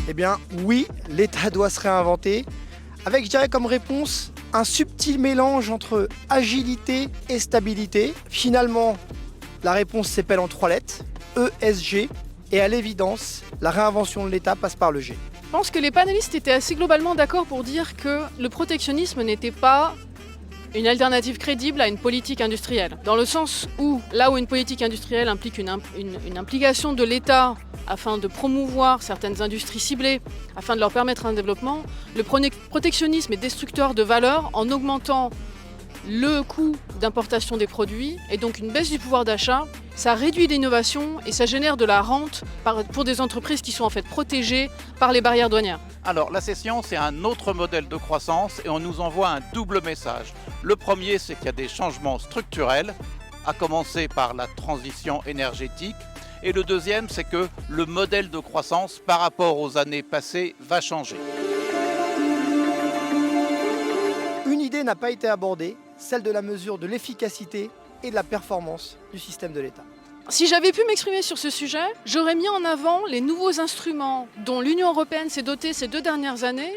Eh bien, oui, l'État doit se réinventer, avec, je dirais, comme réponse, un subtil mélange entre agilité et stabilité. Finalement, la réponse s'appelle en 3 lettres, ESG, et à l'évidence, la réinvention de l'État passe par le G. Je pense que les panélistes étaient assez globalement d'accord pour dire que le protectionnisme n'était pas une alternative crédible à une politique industrielle. Dans le sens où, là où une politique industrielle implique une implication de l'État afin de promouvoir certaines industries ciblées, afin de leur permettre un développement, le protectionnisme est destructeur de valeur en augmentant le coût d'importation des produits et donc une baisse du pouvoir d'achat. Ça réduit l'innovation et ça génère de la rente pour des entreprises qui sont en fait protégées par les barrières douanières. Alors la cession, c'est un autre modèle de croissance et on nous envoie un double message. Le premier, c'est qu'il y a des changements structurels, à commencer par la transition énergétique. Et le deuxième, c'est que le modèle de croissance par rapport aux années passées va changer. Une idée n'a pas été abordée, celle de la mesure de l'efficacité et de la performance du système de l'État. Si j'avais pu m'exprimer sur ce sujet, j'aurais mis en avant les nouveaux instruments dont l'Union européenne s'est dotée ces 2 dernières années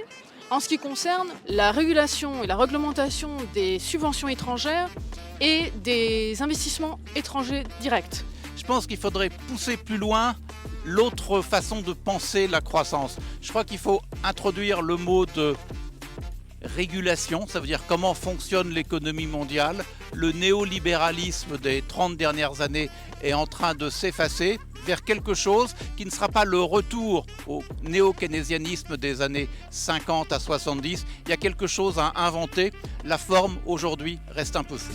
en ce qui concerne la régulation et la réglementation des subventions étrangères et des investissements étrangers directs. Je pense qu'il faudrait pousser plus loin l'autre façon de penser la croissance. Je crois qu'il faut introduire le mot de régulation, ça veut dire comment fonctionne l'économie mondiale. Le néolibéralisme des 30 dernières années est en train de s'effacer vers quelque chose qui ne sera pas le retour au néo-keynésianisme des années 50 à 70. Il y a quelque chose à inventer. La forme aujourd'hui reste un peu floue.